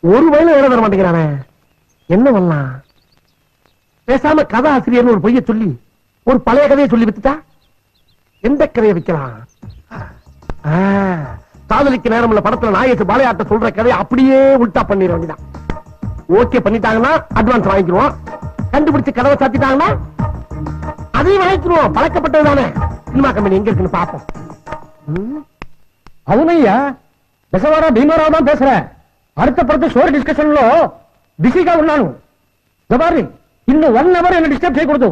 ஒரு வயல வேலை தர மாட்டேங்கிறானே, என்ன பண்ணலாம்? பேசாம கதை ஆசிரியர் ஒரு பொய்ய சொல்லி ஒரு பழைய கதையை சொல்லி வித்துட்டா எந்த கதையை விற்கலாம்? காதலிக்கு நேரம் உள்ள படத்துல நாயேசு பாலையாட்ட சொல்ற கதையை அப்படியே உல்டா பண்ணிட வேண்டியதான். ஓகே பண்ணிட்டாங்கன்னா அட்வான்ஸ் வாங்கிக்கிறோம், கண்டுபிடிச்சு கதவை சாத்திட்டாங்கன்னா அதையும் வாங்கிக்கிறோம். பழக்கப்பட்டது தானே. சினிமா கம்பெனி எங்க இருக்குன்னு பாப்போம். అవునయ్యా, బెసవాడ భీమారావు தான் பேசுறேன். அடுத்த படத்து ஷோர் டிஸ்கஷன்ல பிஸிగా ఉన్నాను. గబారి ఇನ್ನು 1 అవర్ என்ன డిస్టర్బ్ చేయకూడదు.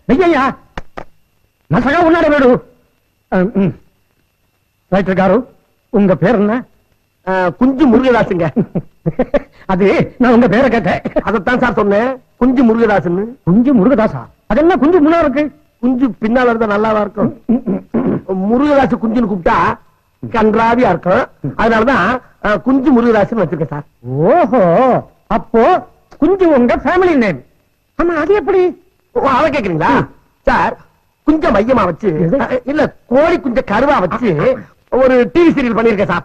వెయ్యయ్యా, నసగా ఉన్నాడు వీడు. ரைட்டர் గారు, உங்க பேர் என்ன? குஞ்சு முருகதாசுங்க. அது நான் உங்க பேரை கேட்டேன். அதைத்தான் சார் சொன்னேன், குஞ்சு முருகதாசன். குஞ்சு முருகதாசா? அதெல்லாம் குஞ்சு முன்னா இருக்கு. குஞ்சு பின்னால இருந்தா நல்லாவா இருக்கும்? முருகதாசு குஞ்சுன்னு கூப்பிட்டா கன்றாவியா இருக்கும். அதனாலதான் குஞ்சு முருகதாசன் வச்சிருக்கேன் சார். ஓஹோ, அப்போ குஞ்சு உங்க ஃபேமிலி நேம். ஆமா, அது எப்படி? அத கேக்குறீங்களா சார்? குஞ்ச மையமா வச்சு, இல்ல கோழி குஞ்ச கருவா வச்சு ஒரு டிவி சீரியல் பண்ணிருக்கேன் சார்.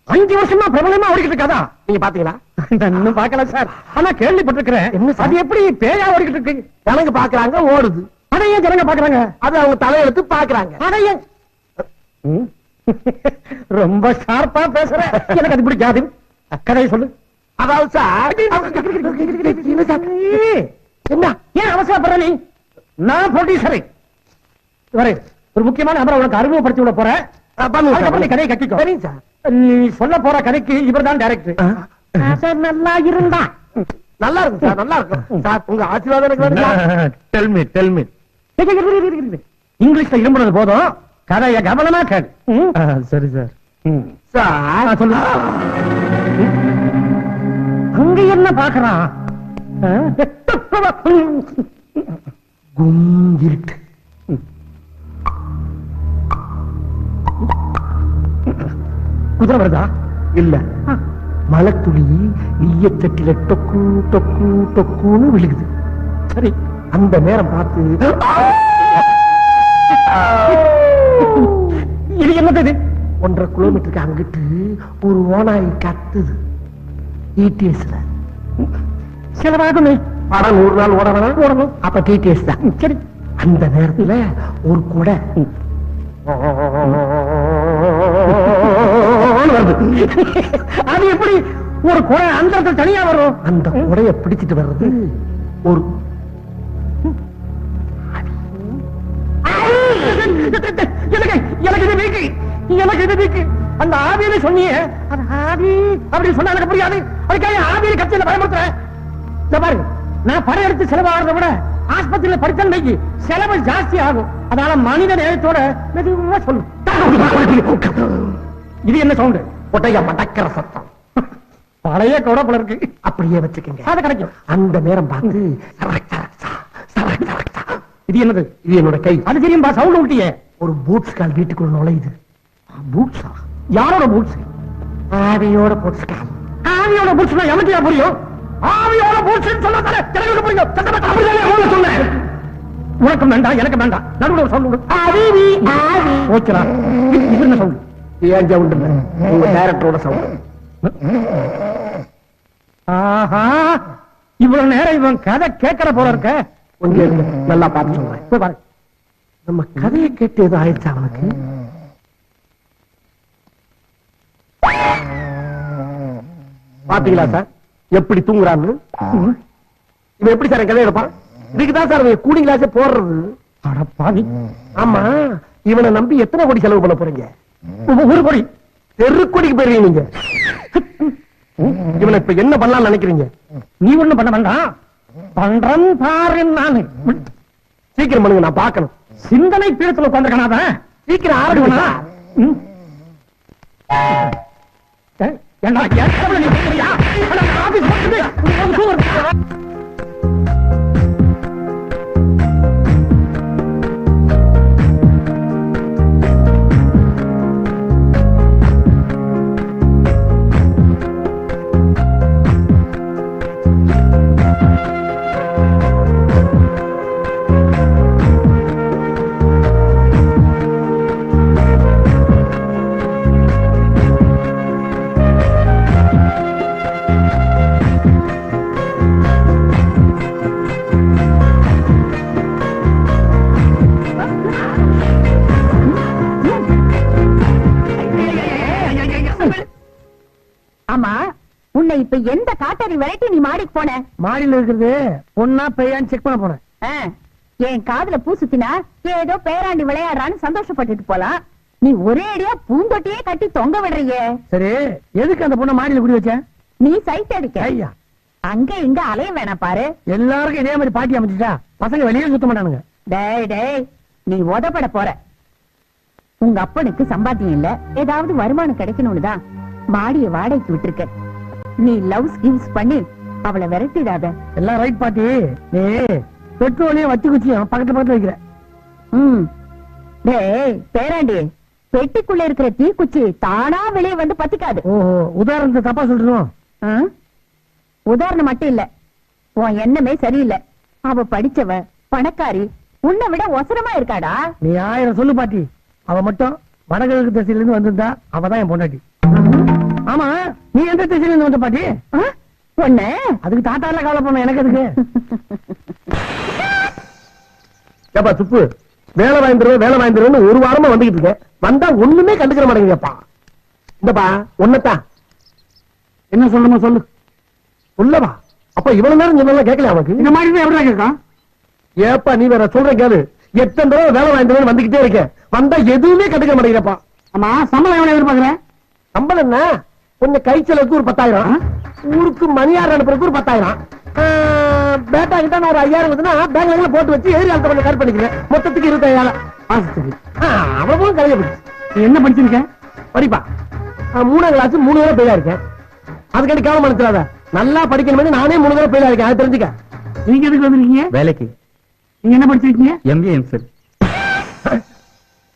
5 வருஷமா பிரபலமா ஓடிக்கிட்டு இருக்காதா? நீங்க பாத்தீங்களா? இன்னும் பாக்கல சார், ஆனா கேள்விப்பட்டிருக்கிறேன். என்ன சார்? அது எப்படி பேயா ஓடிக்கிட்டு இருக்கு? ஜனங்க பாக்குறாங்க, ஓடுது. அதைய ஜனங்க பாக்குறாங்க, அது அவங்க தலையெழுத்து பாக்குறாங்க. அதைய ரொம்ப ஷார்ப்பா பேசுற, எனக்கு அது பிடிக்காது. கதையை சொல்லு. அதாவது சார், என்ன ஏன் அவசரப்படுற நீ? நான் ப்ரொடியூசரை வரே, ஒரு முக்கியமான நபரை உனக்கு அறிமுகப்படுத்தி விட போறேன். கதையை கட்டிக்கோ. சரிங்க சார். நீ சொல்ல போற கதைக்கு இவர் தான் டைரக்டர். நல்லா இருந்தா நல்லா இருக்கும் சார், நல்லா இருக்கும் சார். உங்க ஆசீர்வாதம் எனக்கு வேணும். Tell me. இங்கிலீஷ்ல இரும்புறது போதும், கதைய கவனமா கேளு. சரி சார். சார் சொல்லு. அங்க என்ன பாக்குறான்? கும்பிட்டு குதிரை வருதா? இல்ல, மலைத்துளி ஈயத்தட்டில டொக்கு டொக்கு டொக்குன்னு விழுகுது. சரி, அந்த நேரம் பார்த்து இது என்னது? 1.5 கிலோமீட்டருக்கு அங்கிட்டு ஒரு ஓனாய் கத்துது. டிடிஎஸ்ல செலவாகுமே. படம் 100 நாள் ஓடணும். அப்ப டிடிஎஸ் தான். சரி, அந்த நேரத்துல ஒரு கூட அது எப்படி ஒரு குடை அந்த இடத்துல தனியா வரும்? அந்த குடைய பிடிச்சிட்டு வர்றது ஒரு எனக்கு இது வீக்கு. அந்த ஆவியில சொன்னியே, அது ஆவி அப்படி சொன்னா எனக்கு புரியாது. அதுக்காக ஆவியில கட்சியில பயமுறுத்துறேன். பாருங்க, நான் படையெடுத்து செலவாகிறத விட ஆஸ்பத்திரியில படித்தன்மைக்கு செலவு ஜாஸ்தி ஆகும். அதனால மனித நேரத்தோட மெதுவா சொல்லு. இது என்ன சவுண்டு? கொட்டைய மடக்கிற சத்தம். பழைய கூட போல இருக்கு. அப்படியே வச்சுக்கங்க, அது கிடைக்கும். அந்த நேரம் பார்த்து இது என்னது? இது என்னோட கை. அது தெரியும்பா, சவுண்ட் விட்டியே. ஒரு பூட்ஸ் கால் வீட்டுக்குள்ள நுழையுது. பூட்ஸா? யாரோட பூட்ஸ்? ஆவியோட பூட்ஸ் கால். ஆவியோட பூட்ஸ்னா எமட்டியா புரியும்? ஆவியோட பூட்ஸ் சொல்லாத எனக்கு புரியும். அப்படியே சொன்னேன். உனக்கு வேண்டாம், எனக்கு வேண்டாம். நடுவுல சவுண்ட். ஆவி ஆவி. ஓகேடா. இது என்ன சவுண்ட்? ஏன் சவுண்ட்? உங்க டைரக்டரோட சவுண்ட். ஆஹா, இவ்வளவு நேரம் இவன் கதை கேட்கற போல இருக்க. கொஞ்சம் நல்லா பார்த்து சொல்றேன். போய் பாரு. நம்ம கதையை கேட்டு எதுவும் ஆயிடுச்சா அவனுக்கு? பாத்தீங்களா சார் எப்படி தூங்குறான்னு? இவன் எப்படி சார் கதை எடுப்பான்? இதுக்குதான் சார் கூலிங் கிளாஸ் போடுறது. அடப்பாவி. ஆமா, இவனை நம்பி எத்தனை கோடி செலவு பண்ண போறீங்க? 1 கோடி. தெருக்கோடிக்கு போயிருவீங்க நீங்க. இவனை இப்ப என்ன பண்ணலாம்னு நினைக்கிறீங்க? நீ ஒண்ணு பண்ண வேண்டாம், பண்றன் பாரு. நானு சீக்கிரம் பண்ணுங்க, நான் பார்க்கணும். சிந்தனை பீடத்துல உட்காந்துருக்கா? சீக்கிரம் ஆரம்பிக்கணும். என்ன நீ கேட்கறியா? உன்னை இப்ப எந்த காட்டறி வெரைட்டி நீ மாடிக்கு போன? மாடியில இருக்கிறது பொண்ணா பையான்னு செக் பண்ண போனேன். என் காதுல பூ சுத்தினா ஏதோ பேராண்டி விளையாடுறான்னு சந்தோஷப்பட்டுட்டு போலாம். நீ ஒரே அடியா பூந்தொட்டியே கட்டி தொங்க விடுறியே. சரி, எதுக்கு அந்த பொண்ணை மாடியில குடி வச்ச? நீ சைட் அடிக்க. ஐயா, அங்க இங்க அலைய வேணாம் பாரு. எல்லாருக்கும் இதே மாதிரி பாட்டி அமைச்சுட்டா பசங்க வெளியே சுத்த மாட்டானுங்க. டேய் டேய், நீ உதப்பட போற. உங்க அப்பனுக்கு சம்பாத்தியம் இல்ல, ஏதாவது வருமானம் கிடைக்கணும்னுதான் மாடிய வாடகைக்கு விட்டுருக்க. நீ லவ்ஸ் கிவ்ஸ் பண்ணி அவளை விரட்டிடாத. எல்லாம் ரைட் பாட்டி. நீ பெட்ரோலையும் வத்தி குச்சியும் பக்கத்துல வைக்கிற. டேய் பேராண்டி, பெட்டிக்குள்ள இருக்கிற தீக்குச்சி தானா வெளியே வந்து பத்திக்காது. ஓஹோ, உதாரணத்தை தப்பா சொல்றோம். உதாரணம் மட்டும் இல்ல, உன் எண்ணமே சரியில்லை. அவ படிச்சவ, பணக்காரி, உன்னை விட ஒசரமா இருக்காடா. நீ 1000 சொல்லு பாட்டி. அவ மட்டும் வடகிழக்கு திசையில இருந்து வந்திருந்தா அவதான் என் பொண்டாட்டி. ஆமா, நீ எந்த திசையில இருந்து வந்த பாட்டி? ஒண்ணு அதுக்கு தாத்தா எல்லாம் கவலை பண்ண, எனக்கு அதுக்கு. ஏப்பா சுப்பு, வேலை வாய்ந்துருவேன்னு ஒரு வாரமா வந்துகிட்டு இருக்கேன். வந்தா ஒண்ணுமே கண்டுக்கிற மாட்டேங்குதுப்பா. இந்தப்பா ஒன்னத்தான் என்ன சொல்லணுமோ சொல்லு. சொல்லவா? அப்ப இவ்வளவு நேரம் சொன்னாலும் கேட்கல அவனுக்கு. இந்த மாதிரி எப்படி கேட்கான்? ஏப்பா நீ வேற சொல்ற கேளு. எத்தனை தடவை வேலை வாய்ந்துருவேன்னு வந்துகிட்டே இருக்கேன். வந்தா எதுவுமே கண்டுக்க மாட்டேங்கிறப்பா. ஆமா, சம்பளம் எவ்வளவு எதிர்பார்க்கிறேன்? சம்பளம் என்ன, கொஞ்சம் கை செலவுக்கு ஒரு 10,000, ஊருக்கு மணியார் அனுப்புறதுக்கு ஒரு 10,000, பேட்டா கிட்ட நான் ஒரு 5,000 வந்துன்னா பேங்க்ல போட்டு வச்சு ஏரியாலத்தை கொஞ்சம் கரெக்ட் பண்ணிக்கிறேன். மொத்தத்துக்கு 25,000 மாசத்துக்கு. அவ்வளவு கலைய போச்சு. நீ என்ன படிச்சிருக்க? படிப்பா 3ஆம் கிளாஸ் 3 தடவை பெயிலா இருக்கேன். அதுக்காண்டி கவனம் மனுச்சாத. நல்லா படிக்கணும், நானே 3 தடவை பெயிலா இருக்கேன். அது தெரிஞ்சுக்க. நீங்க எதுக்கு வந்திருக்கீங்க? வேலைக்கு. நீங்க என்ன படிச்சிருக்கீங்க? MA MPhil.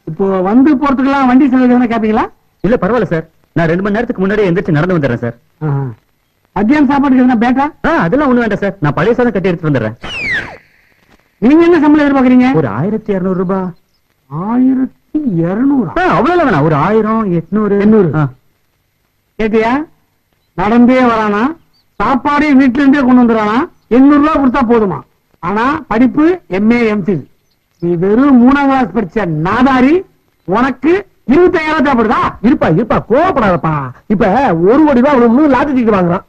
இப்போ வந்து போறதுக்கெல்லாம் வண்டி செலவு எதுனா கேப்பீங்களா? இல்ல பரவாயில்ல சார், நான் 2 மணி நேரத்துக்கு முன்னாடியே எந்திரிச்சு நடந்து வந்துடுறேன் சார். மத்தியானம் சாப்பாட்டுக்கு எதுனா பேட்டா? அதெல்லாம் ஒண்ணு வேண்டாம் சார், நான் பழைய சாதம் கட்டி எடுத்து வந்துடுறேன். நீங்க என்ன சம்பளம் எதிர்பார்க்கறீங்க? ஒரு 1200 ரூபாய். 1200? அவ்வளவு வேணாம், ஒரு 1000, 800. 800. கேட்டியா? நடந்தே வரானா, சாப்பாடு வீட்டுல இருந்தே கொண்டு வந்துறானா, 800 ரூபாய் கொடுத்தா போதுமா? ஆனா படிப்பு MA MPhil. நீ வெறும் 3ஆம் கிளாஸ் படிச்ச நாதாரி, உனக்கு 25,000 தேவைப்படுதா? இருப்பா கோவப்படாதப்பா. இப்ப 1 கோடி ரூபாய் அவனுக்கு லாட்டரி டிக்கெட் வாங்குறான்.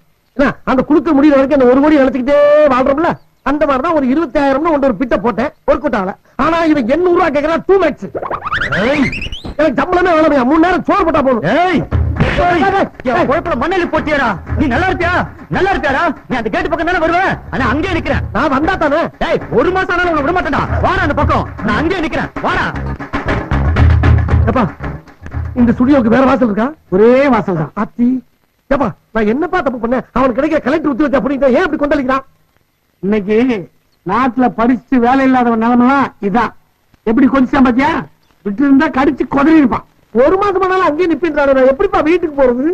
அந்த குடுக்க முடியற வரைக்கும் அந்த 1 கோடி நினைச்சுக்கிட்டே வாழ்றோம்ல, அந்த மாதிரிதான் ஒரு 20,000 ஒரு பிட்ட போட்டேன், ஒர்க் அவுட் ஆகல. ஆனா இவன் 800 ரூபாய் கேட்கறான், டூ மேக்ஸ். எனக்கு சம்பளமே வேணும், 3 நேரம் சோறு போட்டா போதும். மண்ணெலி போட்டியாரா? நீ நல்லா இருப்பியா? நல்லா இருப்பியாரா? நீ அந்த கேட்டு பக்கம் தானே வருவேன். ஆனா அங்கேயே நிக்கிறேன். நான் வந்தா தானே. 1 மாசம் ஆனாலும் உன்னை விட மாட்டேன்டா. வாடா அந்த பக்கம், நான் அங்கேயே நிக்கிறேன். வாடா. ஏப்பா இந்த ஸ்டுடியோக்கு வேற வாசல் இருக்கா? ஒரே வாசல் தான். அத்தி ஏப்பா, நான் என்னப்பா தப்பு பண்ணேன்? அவனுக்கு கிடைக்கிற கலெக்டர் உத்தி வச்சா அப்படின்னா ஏன் இப்படி கொந்தளிக்கிறான்? இன்னைக்கு நாட்டுல படிச்சு வேலை இல்லாதவன் நிலைமெல்லாம் இதான். எப்படி கொஞ்சம் பாத்தியா? விட்டு இருந்தா கடிச்சு கொதறி இருப்பான். 1 மாசம் ஆனாலும் அங்கேயே நிப்பின்றாரு. நான் எப்படிப்பா வீட்டுக்கு போறது?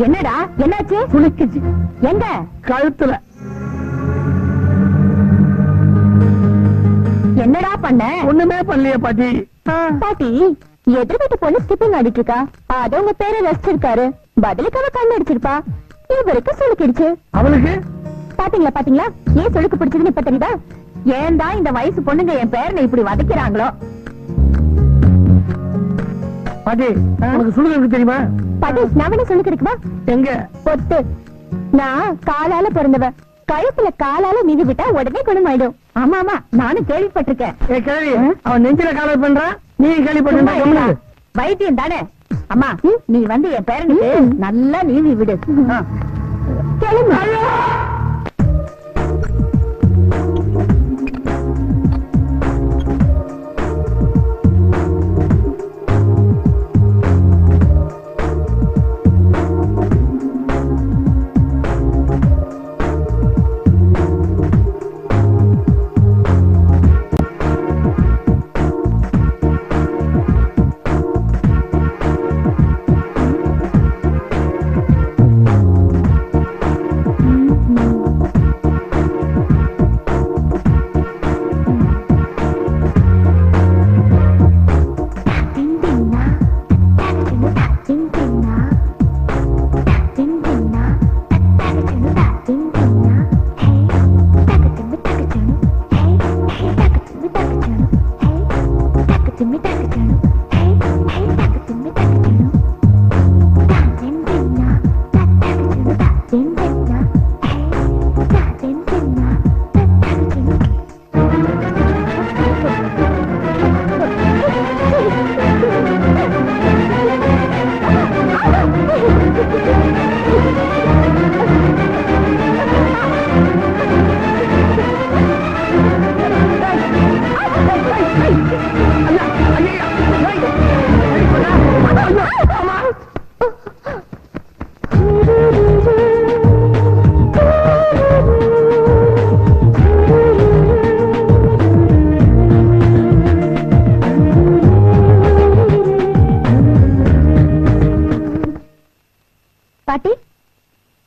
என்னடா என்னாச்சு? சுளுக்குச்சு. எங்க? கழுத்துல. என்னடா பண்ண? ஒண்ணுமே பண்ணலையே பாட்டி. பாட்டி, எதிர் வீட்டு பொண்ணு ஸ்கிப்பிங் ஆடிட்டு இருக்கா. அத உங்க பேரை ரசிச்சிருக்காரு. பதிலுக்கு அவ கண்ணு அடிச்சிருப்பா. இவருக்கு சுளுக்கிடுச்சு. அவளுக்கு பாத்தீங்களா ஏன் சுளுக்கு பிடிச்சதுன்னு இப்ப தெரியுதா? ஏன் தான் இந்த வயசு பொண்ணுங்க என் பேரனை இப்படி வதைக்கிறாங்களோ. பாட்டி, உனக்கு சுளுக்கு தெரியுமா? பாட்டி, நான் வேணா சுளுக்கு இருக்குமா? எங்க? பொத்து. நான் காலால பிறந்தவ. கழுத்துல காலால மீதி விட்டா உடனே குணமாயிடும். ஆமா நானும் கேள்விப்பட்டிருக்கேன். கேள்வி அவன் நெஞ்சில காலர் பண்றான், நீ கேள்விப்பட்ட? வைத்தியம் தானே. அம்மா, நீ வந்து என் பேரனுக்கு நல்லா நீவி விடு. கிளம்பு.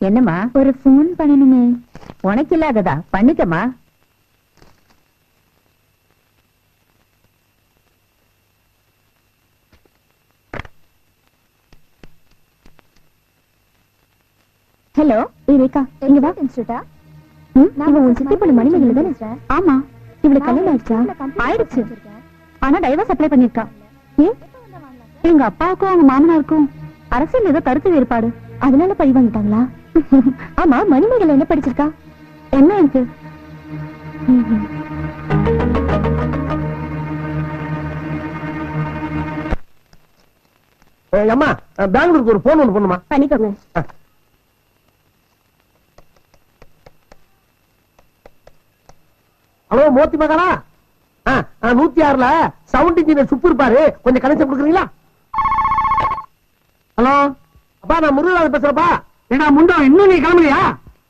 என்னம்மா? ஒரு போன் பண்ணணுமே. உனக்கு இல்லாததா? பண்ணிக்கமா. ஹலோ ரேகா, இங்க வா. இன்ஸ்டியூட்டா? இவ உன் சித்தி பொண்ணு மணிமேகலை தானே? ஆமா. இவளுக்கு கல்யாணம் ஆயிடுச்சா? ஆயிடுச்சு. ஆனா டைவர்ஸ் அப்ளை பண்ணிருக்கா. ஏன்? எங்க அப்பாவுக்கும் அவங்க மாமனாருக்கும் அரசியல் ஏதோ கருத்து வேறுபாடு, அதனால பழி வாங்கிட்டாங்களா? ஆமா, மணிமேகலை என்ன படிச்சிருக்கா? என்ன இருக்கு? அம்மா, பெங்களூருக்கு ஒரு போன் ஒண்ணு பண்ணுமா? பண்ணிக்கோங்க. ஹலோ, மோத்தி மகளா? 106ல சவுண்ட் இன்ஜினியர் சுப்பு இருப்பாரு, கொஞ்சம் கனெக்ஷன் கொடுக்குறீங்களா? ஹலோ அப்பா, நான் முருகன் பேசுறப்பா. ஏடா முண்டோ, இன்னும் நீ கிளம்பலையா?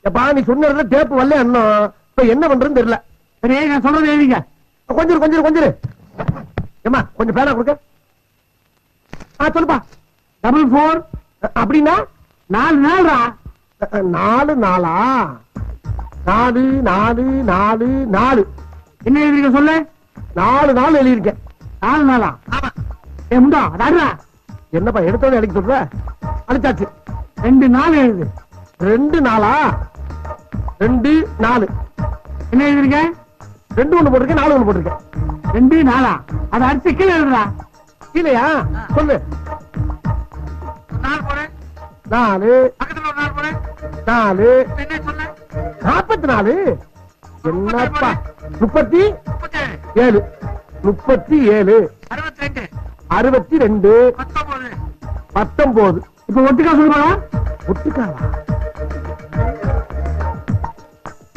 எப்பா, நீ சொன்னதுல டேப்பு வரல இன்னும். இப்ப என்ன பண்றதுன்னு தெரியல. சரி, நான் சொல்றது எழுதிங்க. கொஞ்சம் ஏமா, கொஞ்சம் பேனா கொடுக்க. சொல்லுப்பா. 44 அப்படின்னா 4 நாள்ரா. 4 நாளா? 4 என்ன எழுதிருக்க சொல்லு? 4 நாள் எழுதியிருக்கேன். 4 நாளா? ஏ முண்டோ, அதாடுறா. என்னப்பா எடுத்தோட அடிக்க சொல்ற? அடிச்சாச்சு. 2 நாள் எழுது. 2 நாளா? 2 4. என்ன எழுதிருக்க? 2 ஒண்ணு போட்டிருக்கேன், 4 ஒண்ணு போட்டிருக்கேன். 2 நாளா? அதை அடிச்சு கீழே எழுதுறா. கீழையா? சொல்லு. 4 போறேன். 4 பக்கத்துல ஒரு 4 போறேன். 4 என்ன சொன்ன? 44. என்னப்பா? 37. 37 37 62 62 19. இப்ப ஒட்டுக்கா சொல்லுவாங்க. ஒட்டுக்காவா?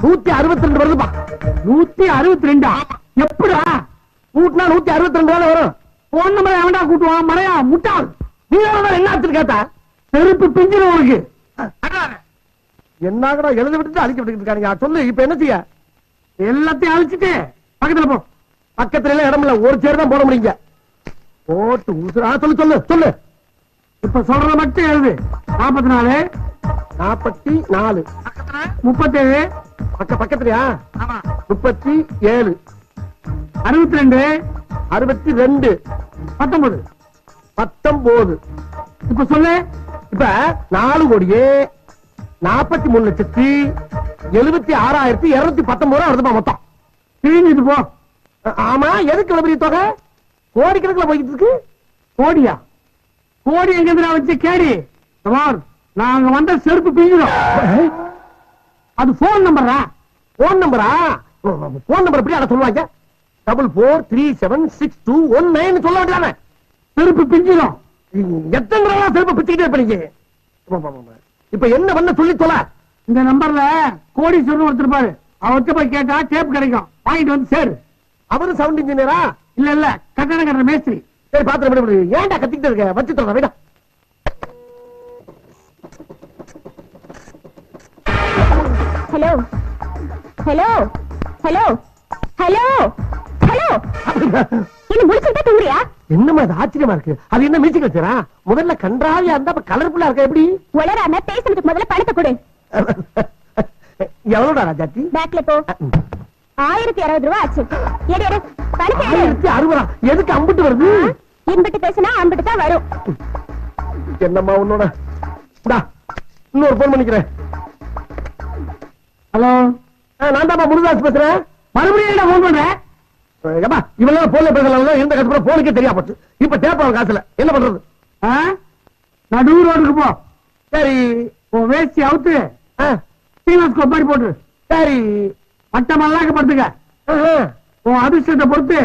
162 வருதுப்பா. 162? எப்படா கூட்டினா 162 தானே வரும். போன் நம்பர் எவன்டா கூட்டுவான்? மறையா முட்டாள். நீ என்ன ஆச்சுன்னு கேட்டா செருப்பு பிஞ்சிரு உனக்கு. என்னங்கடா எழுத விட்டுட்டு அழிக்க விட்டுக்கிட்டு இருக்காங்க. சொல்லு, இப்ப என்ன செய்ய? எல்லாத்தையும் அழிச்சிட்டு பக்கத்துல போ. பக்கத்துல எல்லாம் இடம் இல்ல, ஒரு சேர் தான் போட முடியுங்க. போட்டு உசுரா. சொல்லு. இப்ப சொல்றத மட்டும் எழுது. 44 44 37 பக்கத்துலயா? 37 62 62 19. 19. இப்ப சொல்லு. இப்ப 4,43,76,219 வருதுப்பா மொத்தம். கிழிஞ்சிட்டு போ. ஆமா, எதுக்கு இவ்வளவு பெரிய தொகை? கோடிக்கணக்கில் போய்கிட்டு இருக்கு. கோடியா? கோடி எங்க வச்சு கேடி. நாங்க வந்த செருப்பு பிஞ்சிடும். அது போன் நம்பரா? போன் நம்பரா? போன் நம்பர் எப்படி அட சொல்லுவாங்க? 44376219 சொல்ல வேண்டியதானே? செருப்பு பிஞ்சிடும். எத்தனை தடவை செருப்பு பிச்சுக்கிட்டே இருப்பீங்க? இப்ப என்ன பண்ண சொல்லி தொலை. இந்த நம்பர்ல கோடீஸ்வரன் ஒருத்தர் பாரு, அவர்கிட்ட போய் கேட்டா டேப் கிடைக்கும். வாங்கிட்டு வந்து சேரு. அவரு சவுண்ட் இன்ஜினியரா? இல்ல கட்டணம் கட்டுற மேஸ்திரி. சரி, பாத்திரம் ஏன்டா கத்திக்கிட்டு இருக்க? வச்சு தர வேடா. Hello hello hello hello hello, என்ன முடிச்சுட்டா தூங்குறியா? என்னமா இது ஆச்சரியமா இருக்கு. அது என்ன மியூசிக் வச்சா? முதல்ல கன்றாவியா இருந்தா கலர்ஃபுல்லா இருக்க. எப்படி உளராம பேசுறதுக்கு முதல்ல பணத்தை கொடு. எவ்வளவுடா ராஜாத்தி? பேக்ல போ. 1060 ரூபாய் ஆச்சு. எடு பணத்தை எடு. 1060. எதுக்கு அம்பிட்டு வருது? இம்பிட்டு பேசினா அம்பிட்டு தான் வரும். என்னம்மா உன்னோட? இன்னொரு போன் பண்ணிக்கிறேன். ஹலோ, நான் தான் முருகாஸ் பேசுறேன். மறுபடியும் போன் பண்றேன். இவெல்லாம் போன்ல பேசலாம். இருந்த கஷ்டப்பட போனுக்கே தெரியா போச்சு. இப்ப தேப்பாங்க காசுல என்ன பண்றது? நடு ரோடுக்கு போ. சரி, வேஸ்டி அவுத்து ஸ்டீனோஸ்கோப் மாதிரி போட்டு. சரி, மட்டமெல்லாம் படுத்துக்க. உன் அதிர்ஷ்டத்தை பொறுத்து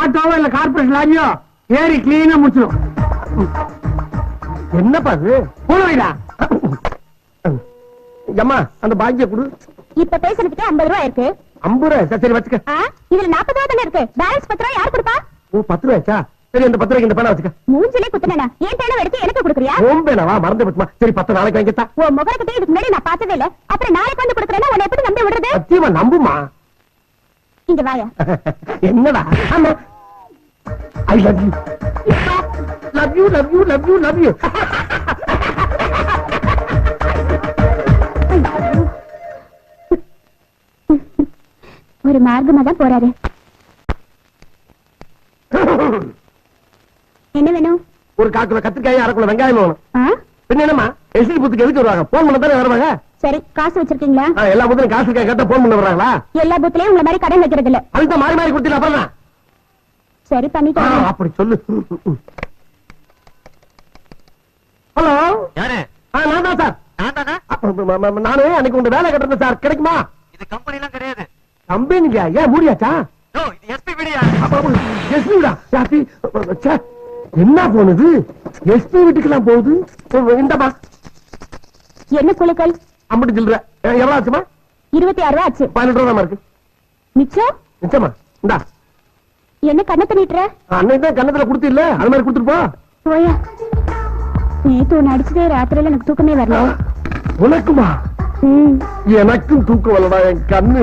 ஆட்டோவோ இல்ல கார்பரேஷன் லாரியோ ஏறி கிளீனா முடிச்சிடும். என்னப்பா அது? போன வைடா. அம்மா, அந்த பாக்கிய கொடு. இப்ப பேசுறதுக்கு 50 ரூபாய் இருக்கு. 50 ரூபாய்? சரி வச்சுக்க. இதுல 40 ரூபாய் தானே இருக்கு. பேலன்ஸ் 10 ரூபாய் யார் கொடுப்பா? ஓ, 10 ரூபாய்ச்சா? சரி, அந்த 10 ரூபாய்க்கு இந்த பேனா வச்சுக்க. மூஞ்சிலே குத்துனா ஏன் பேனா எடுத்து எனக்கு கொடுக்குறியா? ஓம்பேனவா? மறந்து போச்சுமா. சரி, 10 நாளைக்கு வாங்கிட்டா. உன் முகரக்கத்தை இதுக்கு முன்னாடி நான் பார்த்ததே இல்ல. அப்புறம் நாளைக்கு வந்து கொடுக்குறேன்னா உன்னை எப்படி நம்பி விடுறது? சத்தியமா நம்புமா. இங்க வாயா. என்னடா? ஆமா, I love you. Love you. ஒரு மார்க்கமா தான் போறாரு. என்ன வேணும்? ஒரு 1/4 கிலோ கத்திரிக்காய், 1/2 கிலோ வெங்காயம் வேணும். ஆ? பின்ன என்னமா எஸ்டி பூத்துக்கு எதுக்கு வருவாங்க? போன் பண்ண தானே வருவாங்க. சரி, காசு வச்சிருக்கீங்களா? எல்லா பூத்துலையும் காசு கேட்டா போன் பண்ண வர்றாங்களா? எல்லா பூத்துலயும் உங்களை மாதிரி கடன் வைக்கிறது இல்ல. அதுக்கு மாறி மாறி கொடுத்தீங்க அப்புறம் தான். சரி, பண்ணிட்டேன். அப்படி சொல்லு. ஹலோ, யாரு? நான் தான் சார். நான் தானே? நானு அன்னைக்கு உங்க வேலை கட்டுறேன் சார், கிடைக்குமா? இது கம்பெனி எல்லாம் கிடையாது. கம்பெனிங்க ஏன் மூடியாச்சா? நோ, இது எஸ்பி வீடியா. எஸ்பிடா யாத்தி. என்ன போனது? எஸ்பி வீட்டுக்கெல்லாம் போகுது. இந்தமா என்ன குலுக்கல்? அம்பட்டு சில்லற எவ்வளவு ஆச்சுமா? 26 ரூபா ஆச்சு. 12 ரூபா இருக்கு. மிச்சம் நிச்சயமா இந்தா. என்ன கண்ணை பண்ணிட்டுற? அன்னைக்கு தான் கண்ணத்துல கொடுத்து இல்ல, அது மாதிரி கொடுத்துட்டு போ. போயா. நேத்து ஒன்னு அடிச்சதே ராத்திரியில எனக்கு தூக்கமே வரல. உனக்குமா? எனக்கும் தூக்கம் வரலடா. என் கண்ணு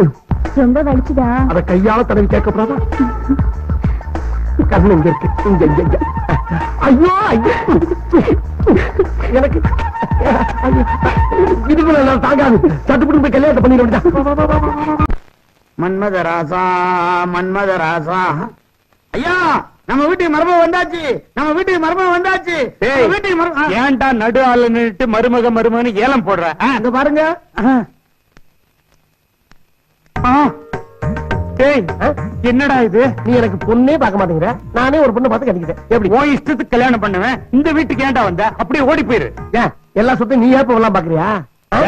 ரொம்ப வலிச்சுதா? அத கையால தடவி கேட்கப்படாதா? கண்ணு இங்க இருக்கு. இங்க இங்க இங்க. ஐயோ ஐயோ, எனக்கு இதுக்குள்ள நான் தாங்காது. சட்டுப்பட்டு போய் கல்யாணத்தை பண்ணிட வேண்டியதான். மன்மதராசா, மன்மதராசா. ஐயா, நம்ம வீட்டுக்கு மருமக வந்தாச்சு. நம்ம வீட்டுக்கு மருமக வந்தாச்சு. நம்ம வீட்டுக்கு மருமக. ஏன்டா நடு ஆளு நின்னுட்டு மருமகன்னு ஏலம் போடுற? இங்க பாருங்க. என்னடா இது? நீ எனக்கு பொண்ணே பார்க்க மாட்டேங்கிற. நானே ஒரு பொண்ணை பார்த்து கட்டிக்கிட்டேன். எப்படி? உன் இஷ்டத்துக்கு கல்யாணம் பண்ணுவேன். இந்த வீட்டுக்கு ஏன்டா வந்த? அப்படியே ஓடி போயிரு. ஏன் எல்லா சொத்தையும் நீ ஏப்ப எல்லாம் பாக்குறியா?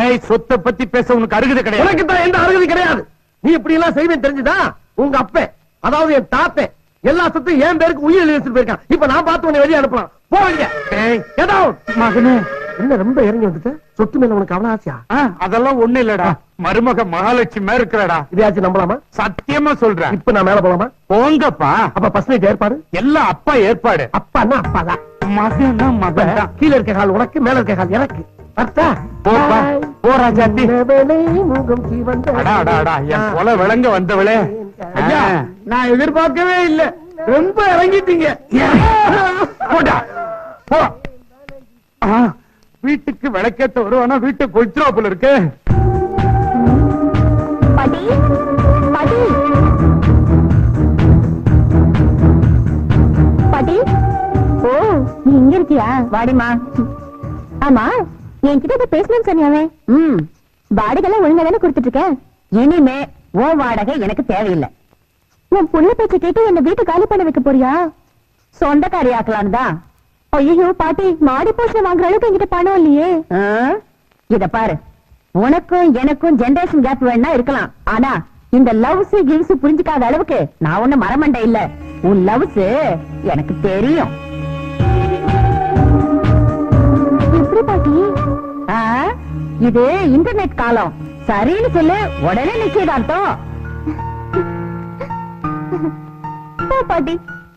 ஏய், சொத்தை பத்தி பேச உனக்கு அருகதை கிடையாது. உனக்கு தான் எந்த அருகதை கிடையாது. நீ இப்படி எல்லாம் செய்வேன் தெரிஞ்சுதா? உங்க அப்ப, அதாவது என் தாத்தன், எல்லா சொத்தையும் என் பேருக்கு உயிர் எழுதி வச்சுட்டு போயிருக்கான். இப்ப நான் பார்த்து உன்னை வெளியே அனுப்பலாம். போவீங்க. மகனே, என்ன ரொம்ப இறங்கி வந்துட்டு? சொத்து மேல உனக்கு அவ்வளவு ஆசையா? அதெல்லாம் ஒண்ணு இல்லடா. மருமக மகாலட்சுமி இருக்கிறடா. இதையாச்சும் நம்பலாமா? சத்தியமா சொல்றேன். இப்ப நான் மேல போலாமா? போங்கப்பா. அப்ப பஸ் நைட் ஏற்பாடு எல்லாம் அப்பா ஏற்பாடு. அப்பான்னா அப்பாதான், மகனா மகன் தான். கீழே இருக்க கால் உனக்கு, மேல இருக்க கால் எனக்கு. அர்த்தா போப்பா, போ ராஜாத்தி. முகம் சிவந்த அடா அடா அடா, என் கொலை விளங்க வந்தவளே. ஐயா, நான் எதிர்பார்க்கவே இல்ல. ரொம்ப இறங்கிட்டீங்க. போடா, போ. வீட்டுக்கு விளக்கேத்த வருவானா? வீட்டை கொளுத்துறா போல இருக்கு. பாட்டி, பாட்டி, பாட்டி. ஓ, நீ இங்க இருக்கியா? வாடிமா. ஆமா, என்கிட்ட பேசணும்னு சொன்னியாவே. வாடகை ஒழுங்கா தானே கொடுத்துட்டு இருக்க. இனிமே ஓ வாடகை எனக்கு தேவையில்லை. உன் புள்ள பேச்ச கேட்டு என்ன வீட்டு காலி பண்ண வைக்க போறியா? சொந்தக்காரி ஆக்கலான்னு தான். ஐயோ பாட்டி, மாடி போஷன் வாங்குற அளவுக்கு என்கிட்ட பணம் இல்லையே. இத பாரு, உனக்கும் எனக்கும் ஜெனரேஷன் கேப் வேணா இருக்கலாம். ஆனா இந்த லவ்ஸ் கிவ்ஸ் புரிஞ்சுக்காத அளவுக்கு நான் ஒண்ணு மரமண்டை இல்ல. உன் லவ்ஸ் எனக்கு தெரியும். எப்படி பாட்டி? இது இன்டர்நெட் காலம். சரின்னு சொல்லு, உடனே நிச்சயதார்த்தம். பாட்டி,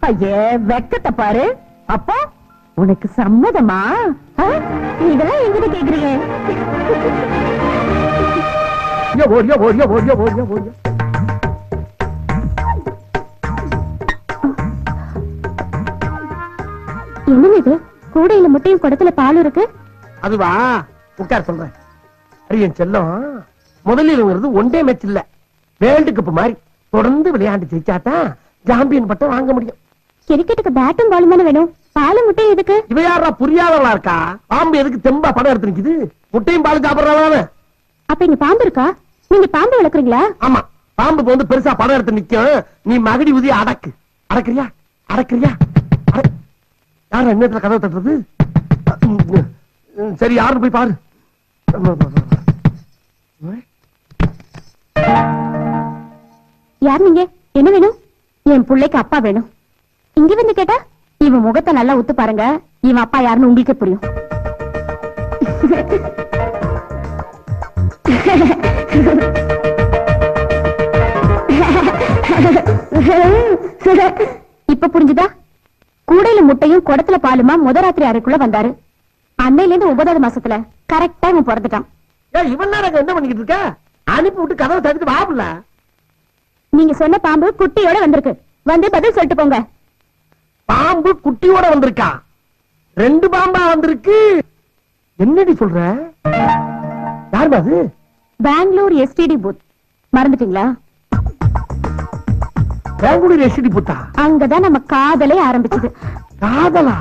ஐயே வெக்கத்தை பாரு. அப்போ உனக்கு சம்மதமா? இதெல்லாம் எங்கிட்ட கேக்குறீங்க? என்ன இது? கூடையில முட்டையும் குடத்துல பாலும் இருக்கு. அதுவா, உட்கார் சொல்றேன். அரியன் செல்லம், முதலில் ஒன்டே மேட்ச் இல்ல, வேர்ல்டு கப் மாதிரி தொடர்ந்து விளையாண்டு ஜெயிச்சாதான் சாம்பியன் பட்டம் வாங்க முடியும். கிரிக்கெட்டுக்கு பேட்டும் பாலும் தானே வேணும். பாலும் முட்டையும் எதுக்கு? இவ யாரா புரியாதவளா இருக்கா? பாம்பு எதுக்கு தெம்பா படம் எடுத்து நிக்குது? முட்டையும் பாலும் சாப்பிடறானே. அப்ப இங்க பாம்பு இருக்கா? நீங்க பாம்பு வளர்க்குறீங்களா? ஆமா, பாம்பு வந்து பெருசா படம் எடுத்து நிக்கும். நீ மகடி உதிய அடக்கு. அடக்குறியா? அடக்குறியா? யாரும் என்னத்துல கதவை தட்டுறது? சரி, யாரும் போய் பாரு. யார் நீங்க? என்ன வேணும்? என் பிள்ளைக்கு அப்பா வேணும். இங்க வந்து கேட்டா இவன் முகத்தை நல்லா உத்து பாருங்க, இவன் அப்பா யாருன்னு உங்களுக்கே புரியும். இப்ப புரிஞ்சுதா? கூடையில முட்டையும் குடத்துல பாலுமா முதராத்திரி அறைக்குள்ள வந்தாரு. அன்னையில இருந்து 9வது மாசத்துல கரெக்டா இவன் பிறந்துட்டான். இவன் என்ன பண்ணிக்கிட்டு இருக்க? அனுப்பி விட்டு கதவை தடுத்து வாப்புல. நீங்க சொன்ன பாம்பு குட்டியோட வந்திருக்கு. வந்து பதில் சொல்லிட்டு போங்க. பாம்பு குட்டியோட வந்திருக்கா? 2 பாம்பா வந்திருக்கு. என்னடி சொல்ற? யாருமா அது? Bangalore STD booth. மறந்துட்டீங்களா? பெங்களூர் எஸ்டி புத்தா அங்கதான் நம்ம காதலே ஆரம்பிச்சது. காதலா?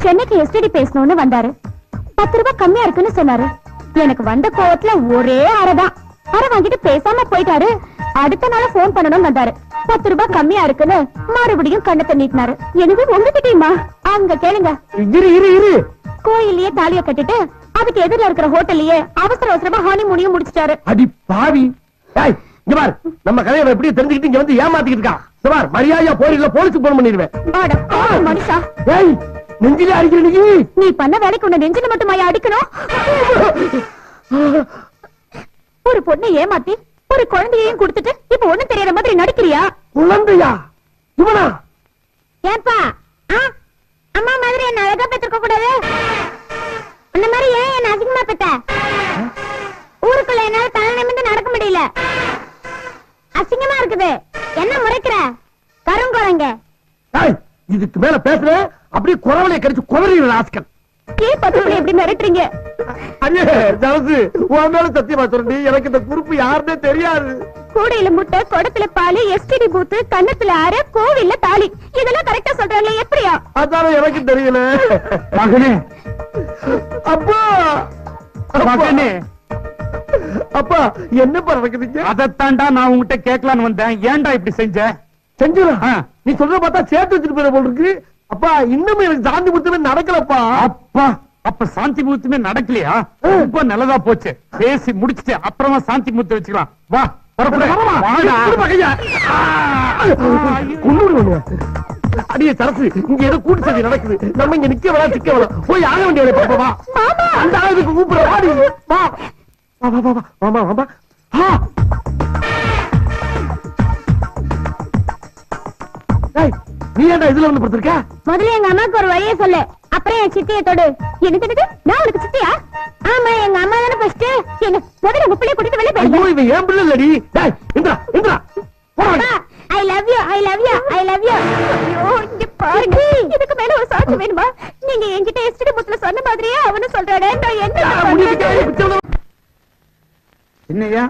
சென்னைக்கு எஸ்டிடி பேசணும்னு வந்தாரு. 10 ரூபாய் கம்மியா இருக்குன்னு சொன்னாரு. எனக்கு வந்த கோவத்துல ஒரே அரைதான். அரை வாங்கிட்டு பேசாம போயிட்டாரு. அடுத்த நாள் போன் பண்ணணும்னு வந்தாரு. 10 ரூபாய் கம்மியா இருக்குன்னு மறுபடியும் கண்ணத்தை நீட்டினாரு. எனவே உங்ககிட்டயுமா? அங்க கேளுங்க. இரு இரு இரு. கோயில்லயே தாலிய கட்டிட்டு அதுக்கு எதிரில இருக்கிற ஹோட்டல்லயே அவசர அவசரமா ஹனிமூனையும் முடிச்சிட்டாரு. அடி பாவி. டேய் இங்க பார், நம்ம கதையை எப்படி தெரிஞ்சுக்கிட்டு இங்க வந்து ஏமாத்திக்கிட்டு இருக்கான். இங்க பார், மரியாதையா போறீங்களா போலீஸுக்கு போன் பண்ணிடுவேன். அட பாவி மனுஷா. டேய் நெஞ்சிலே அடிக்கிற நீ பண்ண வேலைக்கு உன்னை நெஞ்சில மட்டுமா அடிக்கணும்? ஒரு பொண்ணை ஏமாத்தி ஒரு குழந்தையையும் கொடுத்துட்டு இப்ப ஒண்ணும் தெரியற மாதிரி நடிக்கிறியா? குழந்தையா? இவனா? ஏன்பா அம்மா மாதிரி என்ன அழகா பெற்றிருக்க கூடாது? அந்த மாதிரி ஏன் என்ன அதிகமா பெத்த? ஊருக்குள்ள என்னால தலை நிமிர்ந்து நடக்க முடியல. அசிங்கமா இருக்குது. என்ன முறைக்கிற கருங்குழங்க? இதுக்கு மேல பேசுற அப்படியே குறவலையை கடிச்சு குதறிடுற ஆஸ்கன். ஏன் பக்கத்துல எப்படி மிரட்டுறீங்க? அண்ணே ஜலசு, உன் மேல சத்தியமா சொல்றேன், எனக்கு இந்த குறுப்பு யாருன்னே தெரியாது. கூடையில முட்டை, குடத்துல பாலு, எஸ்டிடி பூத்து, கண்ணத்துல ஆறு, கோவில்ல தாலி, இதெல்லாம் கரெக்டா சொல்றாங்களே, எப்படியா? அதான எனக்கு தெரியல. மகனே, அப்பா மகனே, அப்பா என்னப்பா நடக்குதுங்க? அதத்தாண்டா நான் உங்ககிட்ட கேட்கலான்னு வந்தேன். ஏன்டா இப்படி செஞ்ச? செஞ்சுடா. நீ சொல்ற பார்த்தா சேர்த்து வச்சுட்டு போற போல இருக்கு. அப்பா இன்னும் எனக்கு சாந்தி முகூர்த்தமே நடக்கலப்பா. அப்பா, அப்ப சாந்தி முகூர்த்தமே நடக்கலையா? ரொம்ப நல்லதா போச்சு. பேசி முடிச்சுட்டு அப்புறமா சாந்தி முகூர்த்தம் வச்சுக்கலாம். வா அடியே சரசு, இங்க ஏதோ கூட்டு சதி நடக்குது. நம்ம இங்க நிக்க வேணா சிக்க வேணாம், போய் ஆக வேண்டிய பாப்பா. அந்த ஆளுக்கு கூப்பிடுற வாடி. வா வா வா வா மாமா மாமா. நீ ஏன்டா இதுல வந்து படுத்திருக்க? முதல்ல எங்க அம்மாக்கு ஒரு வழியை சொல்லு, அப்புறம் என் சித்தியை தொடு. என்ன தெரியுது? நான் உனக்கு சித்தியா? ஆமா, எங்க அம்மா தானே ஃபர்ஸ்ட். என்ன முதல்ல உங்க பிள்ளைய கூட்டிட்டு வெளிய போய். ஐயோ இவன் ஏன் பிள்ளை இல்லடி. டேய் இந்தா இந்தா போடா. I love you, I love you, I love you. ஐயோ இங்க பாருங்க, இதுக்கு மேல ஒரு சாட்சி வேணுமா? நீங்க என்கிட்ட எஸ்டி புக்ல சொன்ன மாதிரியே அவனு சொல்றானே. நான் என்ன என்னையா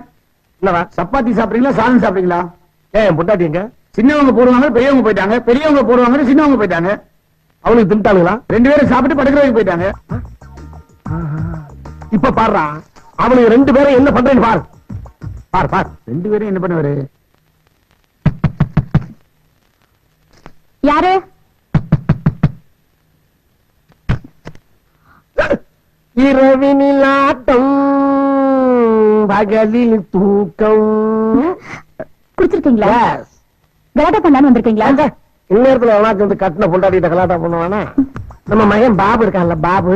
என்னவா சப்பாத்தி சாப்பிடுறீங்களா, சாதம் சாப்பிடுறீங்களா? ஏன் பொண்டாட்டி எங்க? சின்னவங்க போடுவாங்க, பெரியவங்க போயிட்டாங்க. பெரியவங்க போடுவாங்க, சின்னவங்க போயிட்டாங்க. அவனுக்கு திண்டாளுங்களா? 2 பேரும் சாப்பிட்டு படுக்கிறதுக்கு போயிட்டாங்க. இப்ப பாருடா, அவனுக்கு 2 பேரும் என்ன பண்றேன்னு பாரு. பார் பார் 2 பேரும் என்ன பண்ணுவாரு? யாரு? இரவினில் ஆட்டம், பகலில் தூக்கம். குடிச்சிருக்கீங்களா? கலாட்டா பண்ணலான்னு வந்திருக்கீங்களா? இந்நேரத்துல எவனாச்சும் வந்து கட்டின பொண்டாட்டிட்ட கலாட்டா பண்ணுவானா? நம்ம மகன் பாபு இருக்கான்ல, பாபு,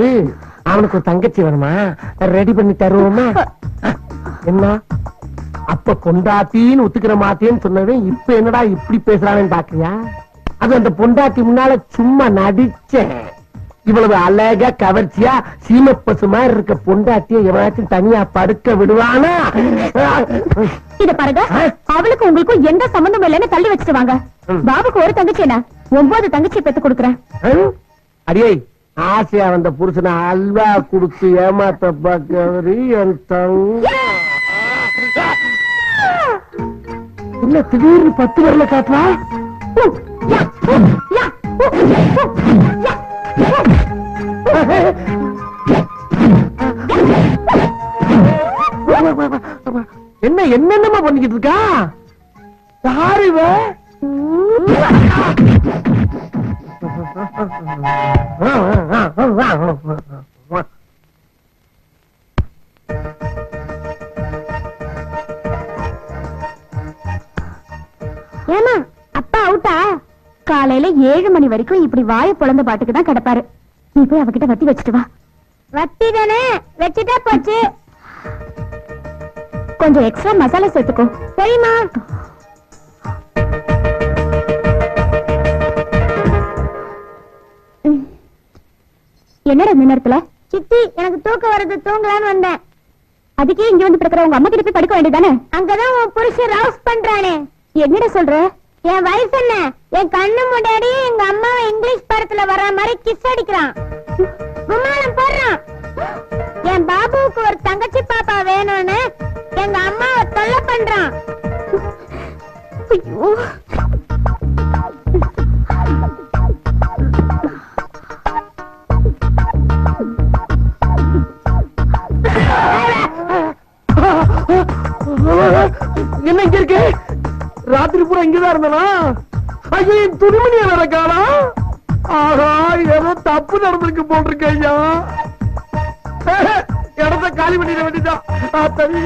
அவனுக்கு ஒரு தங்கச்சி வேணுமா? ரெடி பண்ணி தருவோமா? என்ன அப்ப பொண்டாட்டின்னு ஒத்துக்கிற மாட்டேன்னு சொன்னவன் இப்ப என்னடா இப்படி பேசுறானு பாக்குறியா? அது அந்த பொண்டாட்டி முன்னால சும்மா நடிச்சேன். இவ்வளவு அழகா கவர்ச்சியா சீமப்பசு மாதிரி இருக்க பொண்டாட்டிய எவனாச்சும் தனியா படுக்க விடுவானா? இத பாருங்க, அவளுக்கு உங்களுக்கும் எந்த சம்பந்தம் இல்லைன்னு தள்ளி வச்சுட்டு வாங்க. பாபுக்கு ஒரு தங்கச்சி, என்ன 9 தங்கச்சி பெத்து கொடுக்குறேன். அடியே, ஆசையா வந்த புருஷனை அல்வா குடுத்து ஏமாத்த பாக்கவரி என் தங்க. என்ன திடீர்னு 10 வரல காட்டுறா? என்ன என்னென்னமா பண்ணிக்கிட்டு இருக்கா? யாரு இவ? ஏமா அப்பா அவுட்டா? காலையில 7 மணி வரைக்கும் இப்படி வாய பொழந்த பாட்டுக்கு தான் கிடப்பாரு. நீ போய் அவகிட்ட வட்டி வச்சுட்டு வா. வட்டி தானே, வச்சுட்டா போச்சு. கொஞ்சம் எக்ஸ்ட்ரா மசாலா சேர்த்துக்கோ. சரிம்மா. என்னடா இந்த நேரத்துல? சித்தி, எனக்கு தூக்கம் வருது, தூங்கலான்னு வந்தேன். அதுக்கே இங்க வந்து படுக்கிற உங்க அம்மா கிட்ட போய் படுக்க வேண்டியதானே? அங்கதான் உன் புருஷன் ரவுஸ் பண்றானே. என்னடா சொல்ற? என் வயசு என்ன? என் கண்ணு முன்னாடி எங்க அம்மாவை இங்கிலீஷ் படத்துல வர்ற மாதிரி கிஸ் அடிக்கிறான், கும்மாளம் போடுறான். என் பாபுவுக்கு ஒரு தங்கச்சி பாப்பா வேணும்னு எங்க அம்மாவை தொல்லை பண்றான். ஐயோ என்ன இங்க இருக்கு? ராத்திரி பூரா இங்கதான் இருந்தானா? ஐயோ என் துணிமணியா நடக்கானா? ஆஹா ஏதோ தப்பு நடந்திருக்கு போட்டிருக்க ஐயா. இடத்த காலி பண்ணிட வேண்டியதான். ஆத்தடி.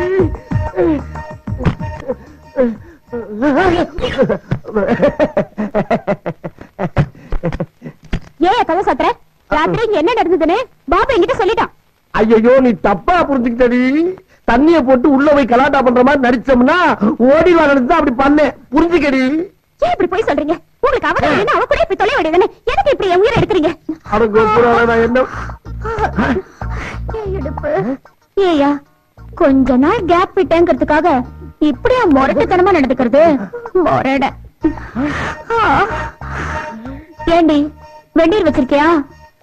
ஏன் கதை சாத்துற? ராத்திரி இங்க என்ன நடந்ததுன்னு பாபா என்கிட்ட சொல்லிட்டான். ஐயோ நீ தப்பா புரிஞ்சுக்கிட்டடி. தண்ணிய போட்டு உள்ள போய் கலாட்டா பண்ற மாதிரி நடிச்சோம்னா ஓடி வரது அப்படி பண்ணேன். புரிஞ்சுக்கடி. ஏன் இப்படி போய் சொல்றீங்க? உங்களுக்கு அவன் அவ கூட இப்படி தொலை வேண்டியதானே? எதுக்கு இப்படி என் உயிரை எடுக்கிறீங்க? என்ன இடுப்பு. ஏயா கொஞ்ச நாள் கேப் விட்டேங்கிறதுக்காக இப்படியா முரட்டுத்தனமா நடந்துக்கிறது? முரட. ஏண்டி வெந்நீர் வச்சிருக்கியா?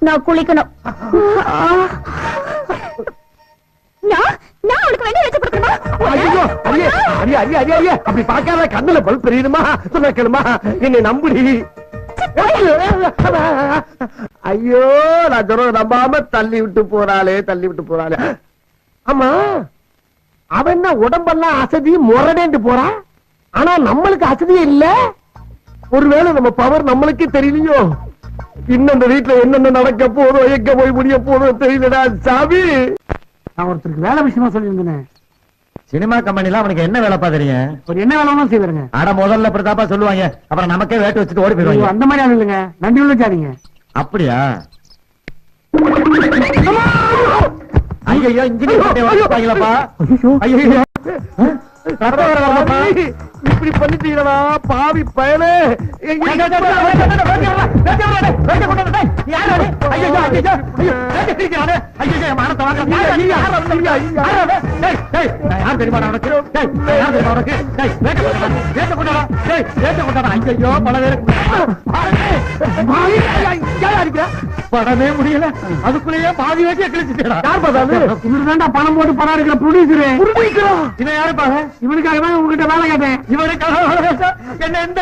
நான் குளிக்கணும். நான் உனக்கு வெந்நீர் வச்சு கொடுக்கணுமா? ஐயோ அரிய அரிய அரிய அரிய அரிய அப்படி பார்க்காத கண்ணுல பல் பெரியணுமா? சொன்னமா என்னை நம்புடி. ஐயோ நான் சொல்ற நம்பாம தள்ளி விட்டு போறாளே தள்ளி விட்டு போறாளே. ஆமா அவன் என்ன உடம்பெல்லாம் அசதி முரடேண்டு போறா. ஆனா நம்மளுக்கு அசதியே இல்ல. ஒருவேளை நம்ம பவர் நம்மளுக்கே தெரியலையோ. இன்னும் இந்த வீட்டுல என்னென்ன நடக்க போதோ எங்க போய் முடிய போதோ தெரியலடா சாமி. நான் ஒருத்தருக்கு வேலை விஷயமா சொல்லியிருந்தேன். சினிமா கம்பெனில அவனுக்கு என்ன வேலை தெரியும்? ஒரு என்ன வேலை செய்வாருங்க. ஆட முதல்ல பிரதாப்பா சொல்லுவாங்க, அப்புறம் நமக்கே வேட்டு வச்சுட்டு ஓடி போயிடுவாங்க. அந்த மாதிரி ஆள் இல்லைங்க. நன்றி உள்ளாதீங்க. அப்படியா? ஐயோ இன்ஜினியர் வாங்கிப்பாங்களப்பா. ஐயோ இப்படி பண்ணிட்டீங்களா பாவி பயலே. படமே முடியல. அதுக்குள்ளேயே பாதி வச்சு கிழிச்சுட்டா. யார் பார்த்தாலும் இவரு தாண்டா பணம் போட்டு படம் எடுக்கிற ப்ரொடியூசரு. இவன் யாரு பாரு? இவனுக்காக தான் உங்ககிட்ட வேலை கேட்டேன். இவனுக்காக என்ன எந்த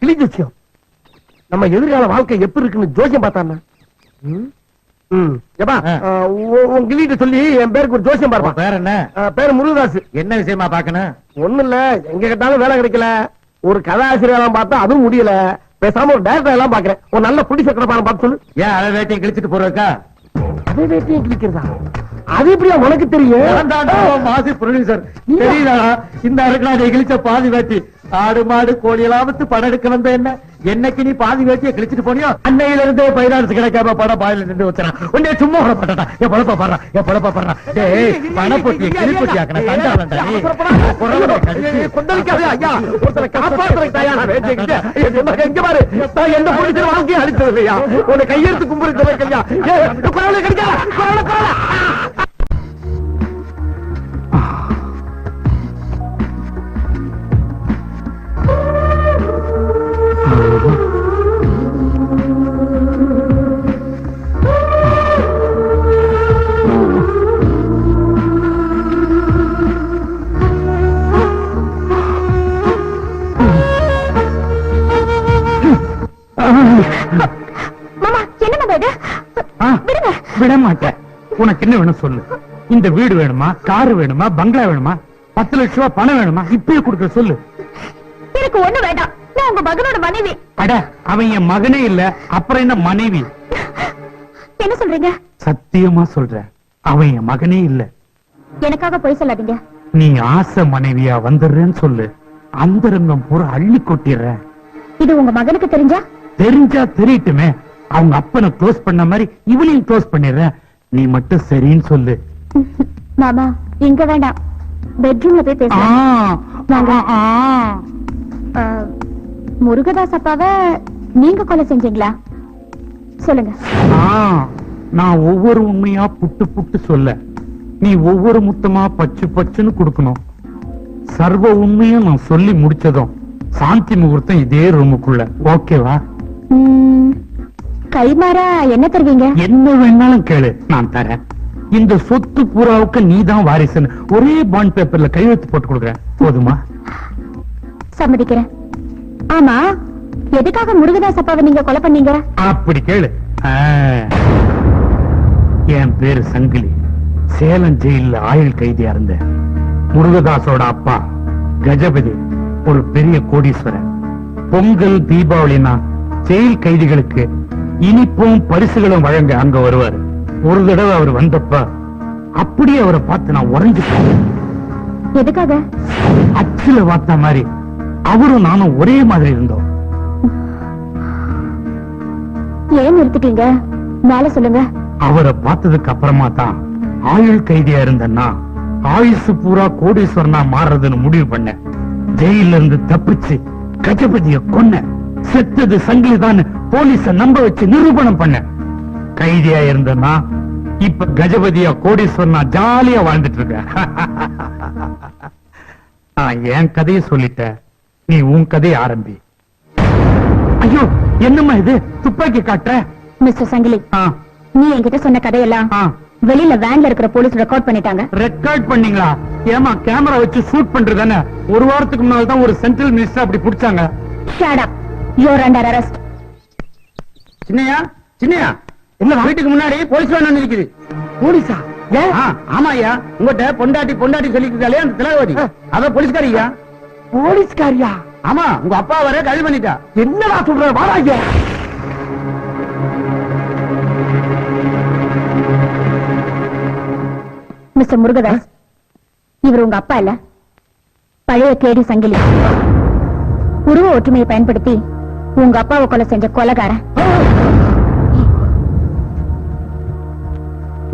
கிழிஞ்சிச்சியம். நம்ம எதிர்கால வாழ்க்கை எப்படி இருக்குன்னு ஜோசியம் பார்த்தான்னா உன் கிளிட்ட சொல்லி என் பேருக்கு ஒரு ஜோசியம் பார்ப்பான். பேர் என்ன? பேரு முருகதாஸ். என்ன விஷயமா பாக்கணும்? ஒண்ணு இல்ல, எங்க கேட்டாலும் வேலை கிடைக்கல. ஒரு கதாசிரியர் பார்த்தா அதுவும் முடியல. பேசாம ஒரு டைரக்டர் எல்லாம் பாக்குறேன். ஒரு நல்ல புடிச்ச கடப்பான பார்த்து சொல்லு. ஏன் அதை வேட்டையை கிழிச்சிட்டு போறக்கா? அதே வேட்டையை கிழிக்கிறதா? அது எப்படியா உனக்கு தெரியும்? மாசி ப்ரொடியூசர் தெரியுதா? இந்த அருக்கா கிழிச்ச பாதி வேட்டி ஆடு மாடு கோழி எல்லாம் படம் எடுக்க வந்த என்ன என்னைக்கு நீ பாதி வேட்டியை கிழிச்சிட்டு போனியோ அன்னையில இருந்தே பைனான்ஸ் கிடைக்காம படம் பாயில நின்று வச்சுறான். உன்னை சும்மா விட மாட்டான். என் பொழப்ப பாடுறான், என் பொழப்ப பாடுறான். பணப்பொட்டியை கிழிப்பொட்டி ஆக்கணும். கொந்தளிக்காதே ஐயா. ஒருத்தரை காப்பாற்றுறதுக்கு எங்க பாரு. நான் எந்த புடிச்ச வாழ்க்கையை அழித்தது இல்லையா? உன்னை கையெழுத்து கும்பிடுறது இல்லையா? குரலை கிடைக்கல. குரலை குரலை. விட மாட்டேன். உனக்கு என்ன வேணும் சொல்லு. இந்த வீடு வேணுமா, காரு வேணுமா, பங்களா வேணுமா, 10 லட்சம் ரூபாய் பணம் வேணுமா? இப்பயே கொடுக்க சொல்லு. எனக்கு ஒண்ணு வேண்டாம். நான் உங்க மகனோட மனைவி. அட அவன் என் மகனே இல்ல, அப்புறம் என்ன மனைவி? என்ன சொல்றீங்க? சத்தியமா சொல்ற, அவன் என் மகனே இல்ல. எனக்காக போய் சொல்லாதீங்க. நீ ஆசை மனைவியா வந்துடுறேன்னு சொல்லு. அந்தரங்கம் பூரா அள்ளி கொட்டிடுறேன். இது உங்க மகனுக்கு தெரிஞ்சா? தெரிஞ்சா தெரியட்டுமே. அவங்க அப்பனை க்ளோஸ் பண்ண மாதிரி இவனையும் க்ளோஸ் பண்ணிடுறேன். நீ மட்டும் சரின்னு சொல்லு. மாமா இங்க வேண்டாம், பெட்ரூம்ல போய் பேசலாம். முருகதாஸ் அப்பாவை நீங்க கொலை செஞ்சீங்களா? சொல்லுங்க. நான் ஒவ்வொரு உண்மையா புட்டு புட்டு சொல்ல, நீ ஒவ்வொரு முத்தமா பச்சு பச்சுன்னு கொடுக்கணும். சர்வ உண்மையும் நான் சொல்லி முடிச்சதும் சாந்தி முகூர்த்தம் இதே ரூமுக்குள்ள. ஓகேவா? கைமாறா என்ன தருவீங்க? என்ன வேணாலும் கேளு, நான் தரேன். இந்த சொத்து பூராவுக்கு நீதான் வாரிசுன்னு ஒரே பாண்ட் பேப்பர்ல கையெழுத்து போட்டு கொடுக்குறேன், போதுமா? சம்மதிக்கிறேன். ஆமா, எதுக்காக முருகதாஸ் அப்பாவை நீங்க கொலை பண்ணீங்க? அப்படி கேளு. என் பேரு சங்கிலி. சேலம் ஜெயில ஆயுள் கைதியா இருந்த முருகதாசோட அப்பா கஜபதி ஒரு பெரிய கோடீஸ்வரன். பொங்கல் தீபாவளினா ஜெயில் கைதிகளுக்கு இனிப்பும் பரிசுகளும் வழங்க அங்க வருவார். ஒரு தடவை அவர் வந்தப்ப அப்படியே அவரை பார்த்து நான் உறைஞ்சு போனேன். எதுக்காக? அச்சுல பார்த்த மாதிரி அவரும் நானும் ஒரே மாதிரி இருந்தோம். ஏன் நிறுத்திட்டீங்க? மேல சொல்லுங்க. அவரை பார்த்ததுக்கு அப்புறமா தான் ஆயுள் கைதியா இருந்தேன்னா ஆயுசு பூரா கோடீஸ்வரனா மாறுறதுன்னு முடிவு பண்ண. ஜெயில இருந்து தப்பிச்சு கஜபதிய கொன்ன. செத்தது சங்கிலிதான் போலீஸ நம்ப வச்சு நிரூபணம் பண்ண. கைதியா இருந்தேன்னா இப்ப கஜபதியா கோடீஸ்வரனா ஜாலியா வாழ்ந்துட்டு இருக்க. நான் என் கதையை சொல்லிட்டேன், நீ உன் கதையை ஆரம்பி. ஐயோ, என்னம்மா இது, துப்பாக்கி காட்டுற? மிஸ்டர் சங்கிலி, ஆ, நீ என்கிட்ட சொன்ன கதையெல்லாம் ஆ. வெளியில வேன்ல இருக்கிற போலீஸ் ரெக்கார்ட் பண்ணிட்டாங்க. ரெக்கார்ட் பண்ணீங்களா? ஏமா கேமரா வச்சு ஷூட் பண்றதானே? ஒரு வாரத்துக்கு முன்னால தான் ஒரு சென்ட்ரல் மினிஸ்டர் அப்படி புடிச்சாங்க. Shut up, you are under arrest. Chinnaiya, Chinnaiya, என்ன வீட்டுக்கு முன்னாடி போலீஸ் வேன் நிக்குது. போலீஸா? ஏன்? ஆமா ஐயா, உங்ககிட்ட பொண்டாட்டி பொண்டாட்டி சொல்லிருக்காளே அந்த திலகவதி, அத போலீஸ்காரியா? போலீஸ்காரியா? ஆமா, உங்க அப்பா வர கைது பண்ணிட்டா. என்னடா சொல்ற? வாராங்க. மிஸ்டர் முருகதாஸ், இவர் உங்க அப்பா இல்ல, பழைய கேடி சங்கிலி. உருவ ஒற்றுமையை பயன்படுத்தி உங்க அப்பாவை கொலை செஞ்ச கொலைகாரன்.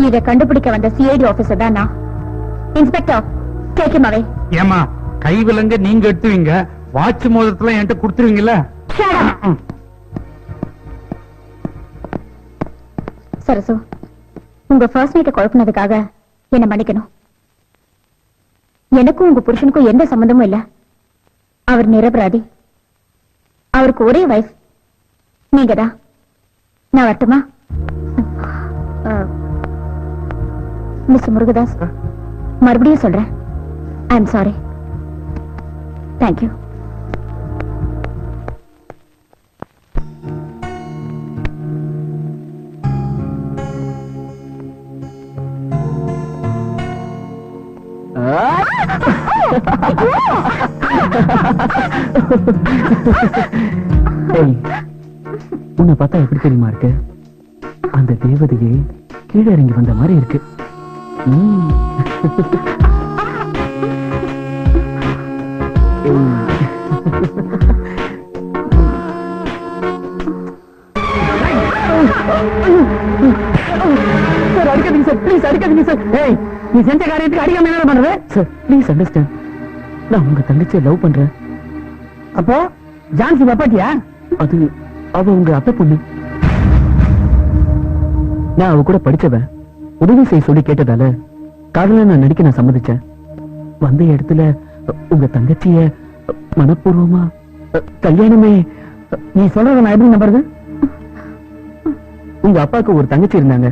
இதை கண்டுபிடிக்க வந்த சிஐடி ஆபீசர் தான் நான். இன்ஸ்பெக்டர், டேக் ஹிம் அவே. ஏமா கை விலங்க நீங்க எடுத்துவீங்க, வாட்ச் மோதிரத்துல என்கிட்ட கொடுத்துருவீங்கல்ல? சரசு, உங்க ஃபர்ஸ்ட் நைட்டை குழப்பினதுக்காக என்ன மன்னிக்கணும். எனக்கும் உங்க புருஷனுக்கும் எந்த சம்பந்தமும் இல்ல. அவர் நிரபராதி. அவருக்கு ஒரே வைஃப் நீங்கதான். நான் வரட்டுமா? மிஸ்டர் முருகதாஸ், மறுபடியும் சொல்றேன், ஐ எம் சாரி. தேங்க்யூ. உன்னை பார்த்தா எப்படி தெரியுமா இருக்கு? அந்த தேவதையே கீழே இறங்கி வந்த மாதிரி இருக்கு. சார், அடிக்காதீங்க சார், ப்ளீஸ் அடிக்காதீங்க சார். ஏய், நீ செஞ்ச காரியத்துக்கு அடிக்காம என்ன பண்றது? சார் ப்ளீஸ் அண்டர்ஸ்டாண்ட், நான் உங்க தங்கச்சியை லவ் பண்றேன். அப்போ ஜான்சி பாப்பாட்டியா? அது அவ உங்க அத்தை பொண்ணு. நான் அவ கூட படிச்சவன். உதவி செய்ய சொல்லி கேட்டதால காதல நான் நடிக்க நான் சம்மதிச்சேன். வந்த இடத்துல உங்க தங்கச்சிய மனப்பூர்வமா கல்யாணமே. நீ சொல்றத நான் எப்படி நம்புறது? உங்க அப்பாவுக்கு ஒரு தங்கச்சி இருந்தாங்க,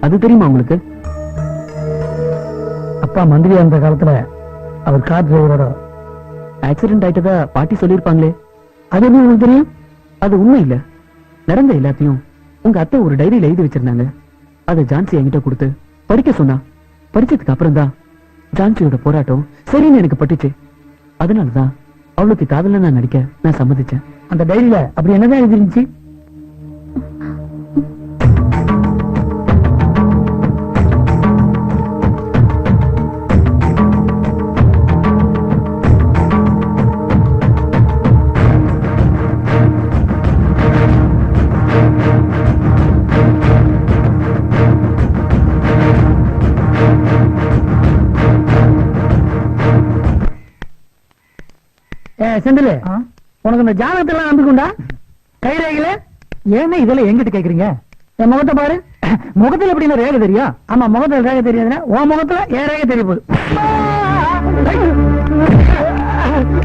அது தெரியுமா உங்களுக்கு? அப்பா மந்திரியா இருந்த காலத்துல அவர் கார் டிரைவரோட ஆக்சிடென்ட் ஆயிட்டதா பாட்டி சொல்லிருப்பாங்களே, அது எப்படி உங்களுக்கு தெரியும்? அது உண்மை இல்ல. நடந்த எல்லாத்தையும் உங்க அத்தை ஒரு டைரியில எழுதி வச்சிருந்தாங்க. அதை ஜான்சி என்கிட்ட கொடுத்து படிக்க சொன்னா. படிச்சதுக்கு அப்புறம் தான் ஜான்சியோட போராட்டம் சரின்னு எனக்கு பட்டுச்சு. அதனாலதான் அவளுக்கு காதல நான் நடிக்க நான் சம்மதிச்சேன். அந்த டைரியில அப்படி என்னதான் எழுதிருந்துச்சு? செந்தில், உனக்கு இந்த ஜாதகத்தெல்லாம் நம்பிக்கொண்டா? கைரேகையில ஏன்னா இதெல்லாம் எங்கிட்ட கேக்குறீங்க? என் முகத்தை பாரு. முகத்துல எப்படின்னா ரேகை தெரியும்? ஆமா, முகத்துல ரேகை தெரியாதுன்னா உன் முகத்துல ஏன் ரேகை தெரிய போகுது?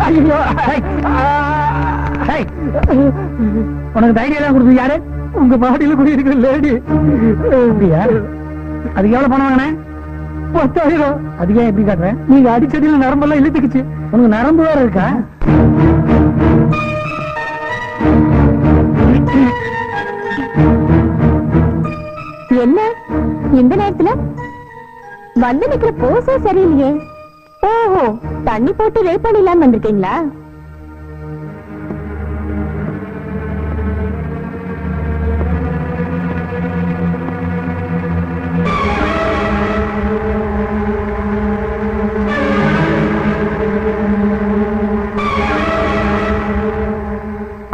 ஐயோ, உனக்கு தைரியம் எல்லாம் கொடுத்தது யாரு? உங்க பாடியில குடியிருக்கிற லேடி. அப்படியா? அதுக்கு எவ்வளவு பணம் வாங்கினேன்? 10,000. அதுக்கு ஏன் எப்படி காட்டுறேன்? நீங்க அடிச்சடியில நரம்பெல்லாம் இழுத்துக்குச்சு. உனக்கு நரம்பு வேற இருக்கா? என்ன இந்த நேரத்துல வந்து நிக்கிற போசே சரியில்லையே. ஓஹோ, தண்ணி போட்டு ரேப் பண்ணிடலாம் வந்திருக்கீங்களா?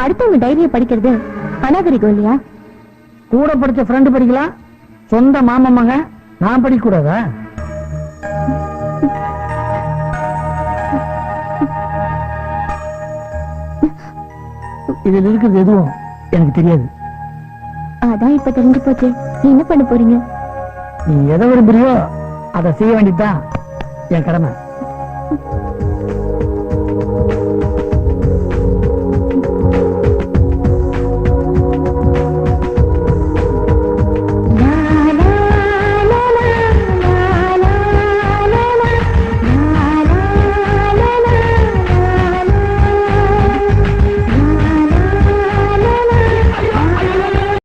அடுத்தவங்க டைரிய படிக்கிறது அநாகரிகம் இல்லையா? கூட படிச்ச ஃப்ரெண்டு படிக்கலாம், சொந்த மாமம்மாங்க நான் படிக்க கூடாதா? இதுல இருக்குது எதுவும் எனக்கு தெரியாது. அதான் இப்ப தெரிஞ்சு போச்சு. என்ன பண்ண போறீங்க? நீ எதை விரும்புறியோ அதை செய்ய வேண்டியதுதான் என் கடமை.